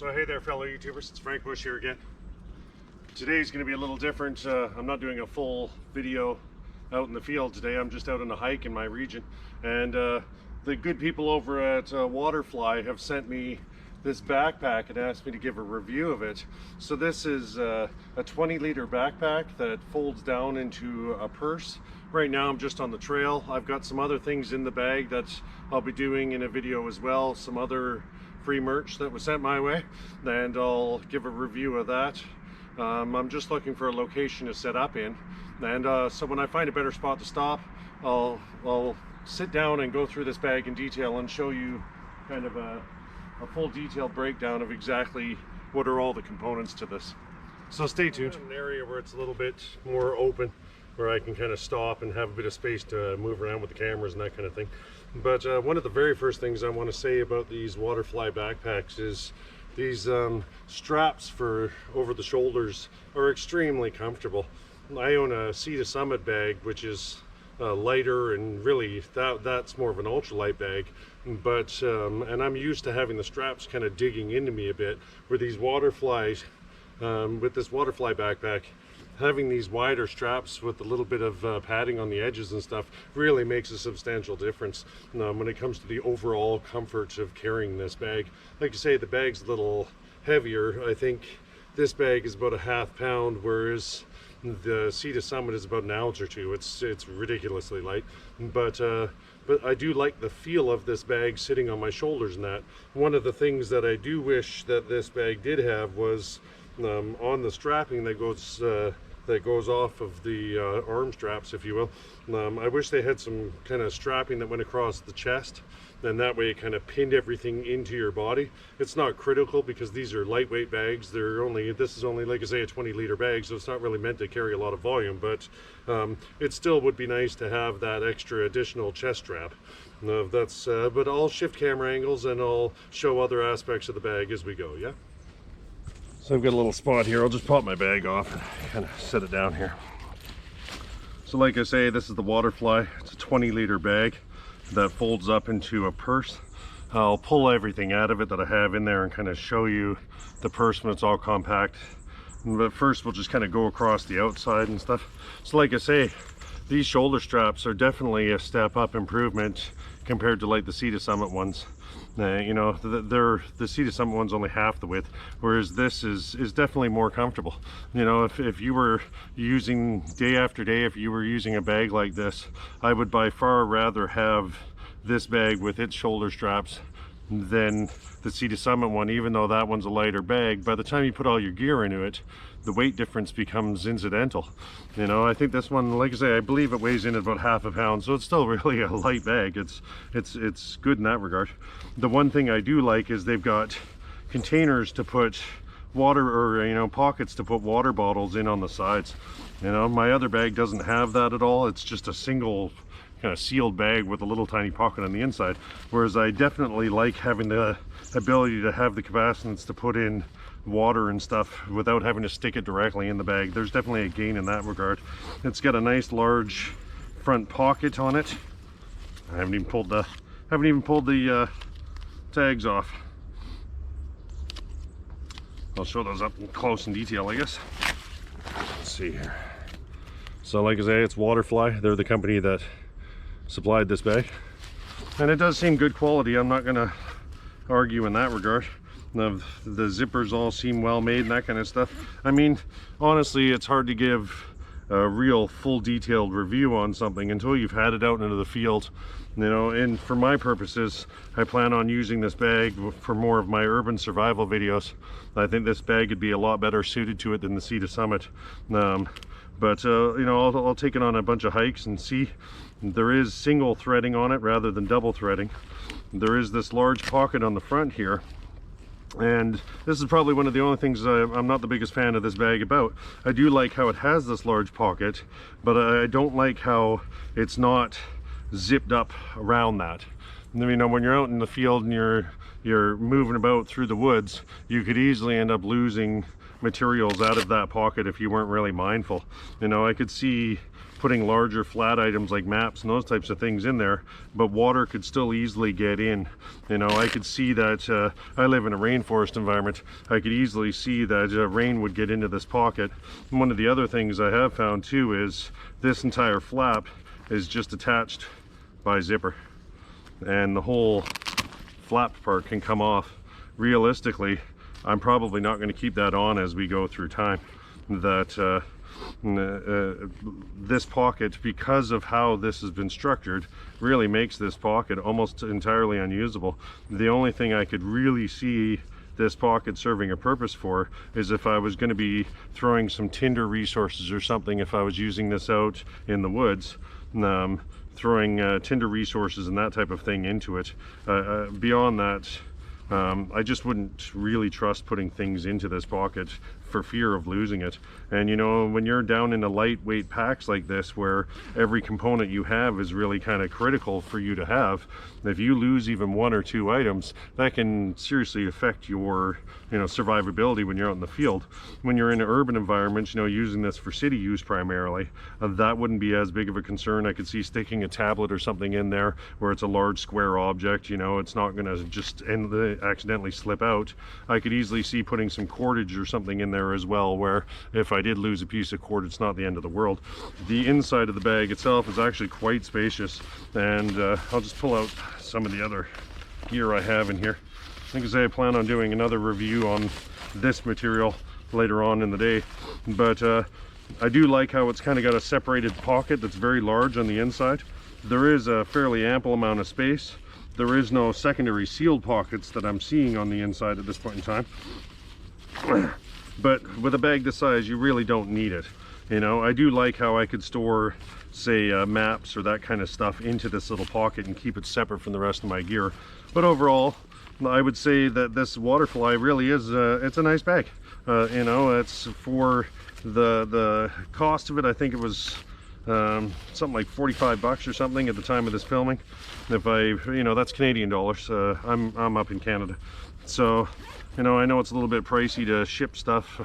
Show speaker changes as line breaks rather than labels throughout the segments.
So hey there fellow YouTubers, it's Frank Bush here again. Today's going to be a little different. I'm not doing a full video out in the field today. I'm just out on a hike in my region, and the good people over at Waterfly have sent me this backpack and asked me to give a review of it. So this is a 20-liter backpack that folds down into a purse. Right now I'm just on the trail. I've got some other things in the bag that I'll be doing in a video as well, some other free merch that was sent my way, and I'll give a review of that. I'm just looking for a location to set up in, and so when I find a better spot to stop, I'll sit down and go through this bag in detail and show you kind of a full detailed breakdown of exactly what are all the components to this. So stay tuned. I'm in an area where it's a little bit more open, where I can kind of stop and have a bit of space to move around with the cameras and that kind of thing. But one of the very first things I want to say about these Waterfly backpacks is these straps for over the shoulders are extremely comfortable. I own a Sea to Summit bag, which is lighter, and really that's more of an ultralight bag, but and I'm used to having the straps kind of digging into me a bit. Where these Waterflies, with this Waterfly backpack, having these wider straps with a little bit of padding on the edges and stuff really makes a substantial difference when it comes to the overall comfort of carrying this bag. Like I say, the bag's a little heavier. I think this bag is about a ½ pound, whereas the Sea to Summit is about an ounce or two. It's ridiculously light, but I do like the feel of this bag sitting on my shoulders. And that one of the things that I do wish that this bag did have was on the strapping that goes off of the arm straps, if you will. I wish they had some kind of strapping that went across the chest, and that way it kind of pinned everything into your body. It's not critical because these are lightweight bags. This is only, like I say, a 20-liter bag, so it's not really meant to carry a lot of volume, but it still would be nice to have that extra additional chest strap. But I'll shift camera angles and I'll show other aspects of the bag as we go, yeah? So I've got a little spot here. I'll just pop my bag off and kind of set it down here. So like I say, this is the Waterfly. It's a 20-liter bag that folds up into a purse. I'll pull everything out of it that I have in there and kind of show you the purse when it's all compact. But first we'll just kind of go across the outside and stuff. So like I say, these shoulder straps are definitely a step up improvement compared to like the Sea to Summit ones. You know, the Sea to Summit one's only half the width, whereas this is definitely more comfortable. You know, if you were using day after day, if you were using a bag like this, I would by far rather have this bag with its shoulder straps than the Sea to Summit one, even though that one's a lighter bag. By the time you put all your gear into it, the weight difference becomes incidental. You know, I think this one, like I say, I believe it weighs in at about ½ pound, so it's still really a light bag. It's good in that regard. The one thing I do like is they've got containers to put water, or you know, pockets to put water bottles in on the sides. You know, my other bag doesn't have that at all. It's just a single kind of sealed bag with a little tiny pocket on the inside, whereas I definitely like having the ability to have the capacitance to put in water and stuff without having to stick it directly in the bag. There's definitely a gain in that regard. It's got a nice large front pocket on it. I haven't even pulled the tags off. I'll show those up close in detail, I guess. Let's see here. So like I say, it's Waterfly. They're the company that supplied this bag, and it does seem good quality. I'm not gonna argue in that regard. The zippers all seem well made and that kind of stuff. I mean, honestly, it's hard to give a real full detailed review on something until you've had it out into the field, you know. And for my purposes, I plan on using this bag for more of my urban survival videos. I think this bag would be a lot better suited to it than the Sea to Summit. But you know, I'll take it on a bunch of hikes and see. There is single threading on it rather than double threading. There is this large pocket on the front here, and this is probably one of the only things I'm not the biggest fan of this bag about. I do like how it has this large pocket, but I don't like how it's not zipped up around that. You know, when you're out in the field and you're moving about through the woods, you could easily end up losing materials out of that pocket if you weren't really mindful. You know, I could see putting larger flat items like maps and those types of things in there, but water could still easily get in. You know, I could see that I live in a rainforest environment. I could easily see that rain would get into this pocket. And one of the other things I have found too is this entire flap is just attached by zipper, and the whole flap part can come off. Realistically, I'm probably not going to keep that on as we go through time. That this pocket, because of how this has been structured, really makes this pocket almost entirely unusable. The only thing I could really see this pocket serving a purpose for is if I was going to be throwing some tinder resources or something, if I was using this out in the woods, throwing tinder resources and that type of thing into it. Beyond that, I just wouldn't really trust putting things into this pocket for fear of losing it. And you know, when you're down in a lightweight packs like this, where every component you have is really kind of critical for you to have, if you lose even one or two items, that can seriously affect your, you know, survivability when you're out in the field. When you're in urban environments, you know, using this for city use primarily, that wouldn't be as big of a concern. I could see sticking a tablet or something in there where it's a large square object, you know, it's not going to just accidentally slip out. I could easily see putting some cordage or something in there as well, where if I did lose a piece of cord, it's not the end of the world. The inside of the bag itself is actually quite spacious, and I'll just pull out some of the other gear I have in here. Like I say, I plan on doing another review on this material later on in the day, but I do like how it's kind of got a separated pocket that's very large on the inside. There is a fairly ample amount of space. There is no secondary sealed pockets that I'm seeing on the inside at this point in time. But with a bag this size, you really don't need it. You know, I do like how I could store, say, maps or that kind of stuff into this little pocket and keep it separate from the rest of my gear. But overall, I would say that this Waterfly really is, it's a nice bag. You know, it's for the cost of it. I think it was something like 45 bucks or something at the time of this filming. If you know, that's Canadian dollars. I'm up in Canada, so you know, I know it's a little bit pricey to ship stuff.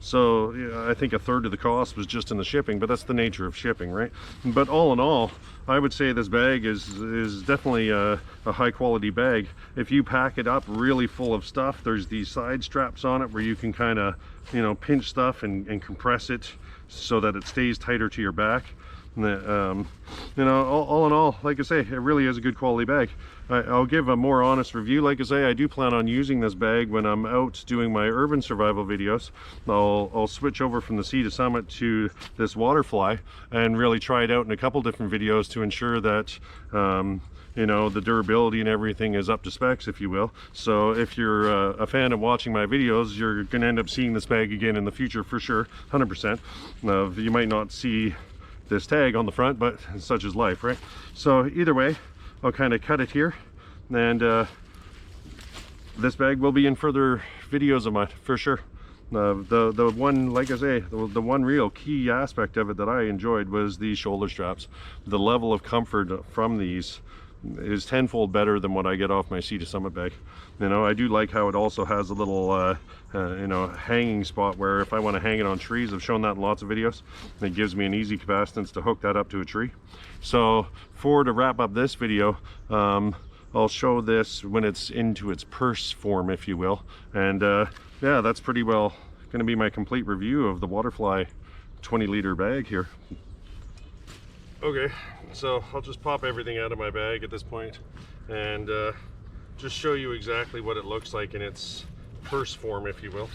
So yeah, I think a third of the cost was just in the shipping, but that's the nature of shipping, right? But all in all, I would say this bag is definitely a high quality bag. If you pack it up really full of stuff, there's these side straps on it where you can kind of, you know, pinch stuff and compress it so that it stays tighter to your back. You know, all in all, like I say, it really is a good quality bag. I'll give a more honest review. Like I say, I do plan on using this bag when I'm out doing my urban survival videos. I'll switch over from the Sea to Summit to this Waterfly and really try it out in a couple different videos to ensure that you know, the durability and everything is up to specs, if you will. So if you're a fan of watching my videos, you're gonna end up seeing this bag again in the future for sure, 100%. You might not see this tag on the front, but such is life, right? So either way, I'll kind of cut it here, and this bag will be in further videos of mine for sure. The one, like I say, the one real key aspect of it that I enjoyed was the shoulder straps. The level of comfort from these is tenfold better than what I get off my Sea to Summit bag. You know, I do like how it also has a little you know, hanging spot where if I want to hang it on trees, I've shown that in lots of videos, it gives me an easy capacitance to hook that up to a tree. So to wrap up this video, I'll show this when it's into its purse form, if you will, and yeah, that's pretty well going to be my complete review of the Waterfly 20-liter bag here. Okay, so I'll just pop everything out of my bag at this point and just show you exactly what it looks like in its purse form, if you will.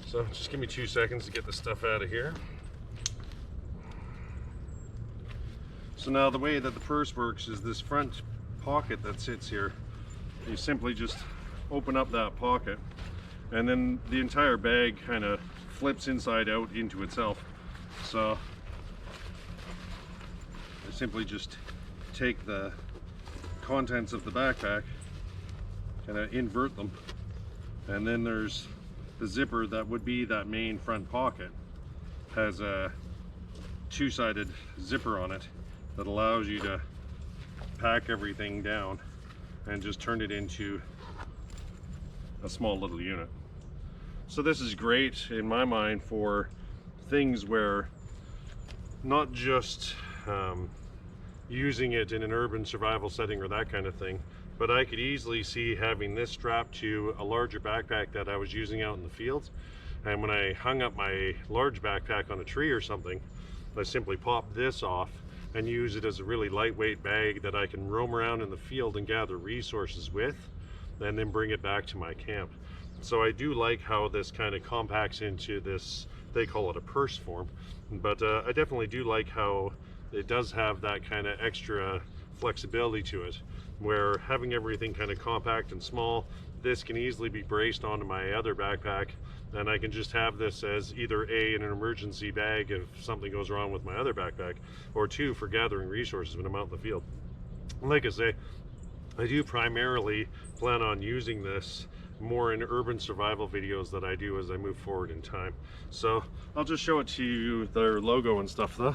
So just give me 2 seconds to get the stuff out of here. So now the way that the purse works is this front pocket that sits here. You simply just open up that pocket, and then the entire bag kind of flips inside out into itself. So I simply just take the contents of the backpack, kind of invert them, and then there's the zipper that would be that main front pocket. Has a two-sided zipper on it that allows you to pack everything down and just turn it into a small little unit. So this is great in my mind for things where not just using it in an urban survival setting or that kind of thing, but I could easily see having this strapped to a larger backpack that I was using out in the fields, and when I hung up my large backpack on a tree or something, I simply pop this off and use it as a really lightweight bag that I can roam around in the field and gather resources with, and then bring it back to my camp. So I do like how this kind of compacts into this, they call it a purse form, but I definitely do like how it does have that kind of extra flexibility to it, where having everything kind of compact and small, this can easily be braced onto my other backpack, and I can just have this as either A, in an emergency bag if something goes wrong with my other backpack, or two, for gathering resources when I'm out in the field. Like I say, I do primarily plan on using this more in urban survival videos that I do as I move forward in time. So I'll just show it to you, their logo and stuff though.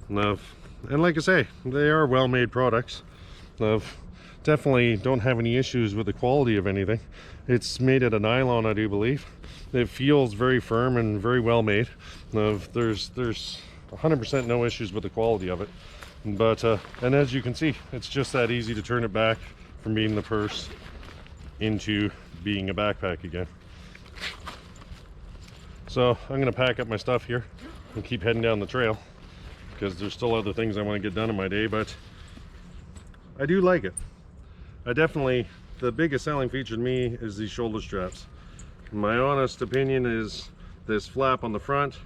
And like I say, they are well-made products. Definitely don't have any issues with the quality of anything. It's made out of nylon, I do believe. It feels very firm and very well made. There's 100% no issues with the quality of it. But and as you can see, it's just that easy to turn it back from being the purse into being a backpack again. So I'm going to pack up my stuff here and keep heading down the trail, because there's still other things I want to get done in my day, but I do like it. The biggest selling feature to me is these shoulder straps. My honest opinion is this flap on the front,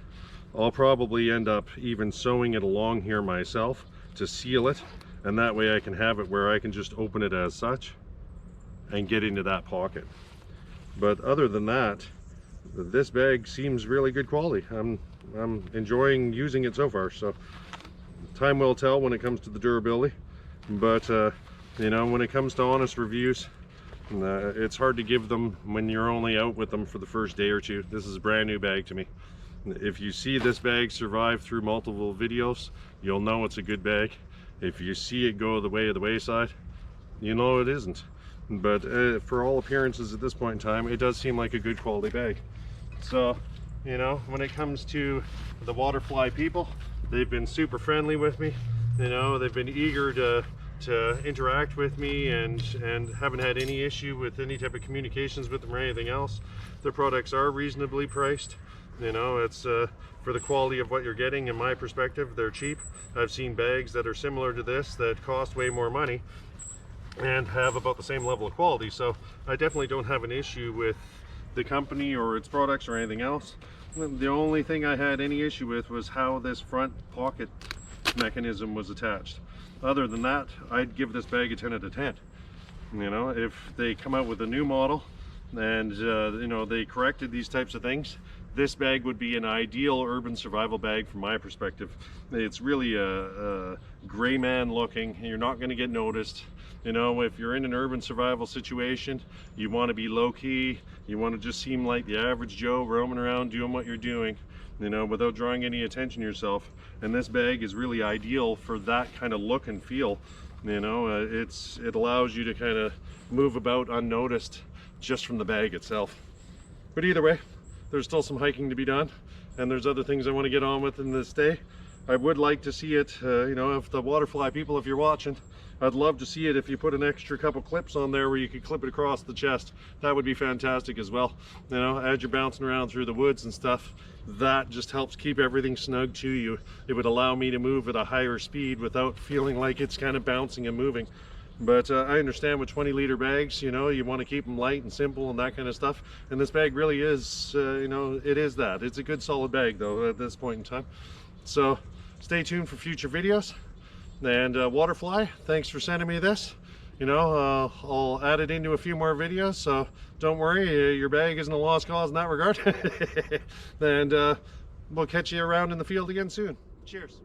I'll probably end up even sewing it along here myself to seal it, and that way I can have it where I can just open it as such and get into that pocket. But other than that, this bag seems really good quality. I'm enjoying using it so far, so time will tell when it comes to the durability. But you know, when it comes to honest reviews, it's hard to give them when you're only out with them for the first day or two. This is a brand new bag to me. If you see this bag survive through multiple videos, you'll know it's a good bag. If you see it go the way of the wayside, you know it isn't. But for all appearances at this point in time, it does seem like a good quality bag. So, you know, when it comes to the Waterfly people, they've been super friendly with me. You know, they've been eager to interact with me, and haven't had any issue with any type of communications with them or anything else. Their products are reasonably priced. You know, it's for the quality of what you're getting, in my perspective, they're cheap. I've seen bags that are similar to this that cost way more money and have about the same level of quality. So I definitely don't have an issue with the company or its products or anything else. The only thing I had any issue with was how this front pocket mechanism was attached. Other than that, I'd give this bag a 10 out of 10. You know, if they come out with a new model and you know, they corrected these types of things, this bag would be an ideal urban survival bag from my perspective. It's really a gray man looking. You're not going to get noticed. You know, if you're in an urban survival situation, you want to be low-key, you want to just seem like the average Joe roaming around doing what you're doing, you know, without drawing any attention to yourself. And this bag is really ideal for that kind of look and feel. You know, it allows you to kind of move about unnoticed just from the bag itself. But either way, there's still some hiking to be done, and there's other things I want to get on with in this day. I would like to see it, you know, if the Waterfly people, if you're watching, I'd love to see it if you put an extra couple clips on there where you could clip it across the chest. That would be fantastic as well. You know, as you're bouncing around through the woods and stuff, that just helps keep everything snug to you. It would allow me to move at a higher speed without feeling like it's kind of bouncing and moving. But I understand with 20-liter bags, you know, you want to keep them light and simple and that kind of stuff. And this bag really is, you know, it is that. It's a good solid bag though at this point in time. So stay tuned for future videos. And Waterfly, thanks for sending me this. You know, I'll add it into a few more videos, so don't worry, your bag isn't a lost cause in that regard. And we'll catch you around in the field again soon. Cheers.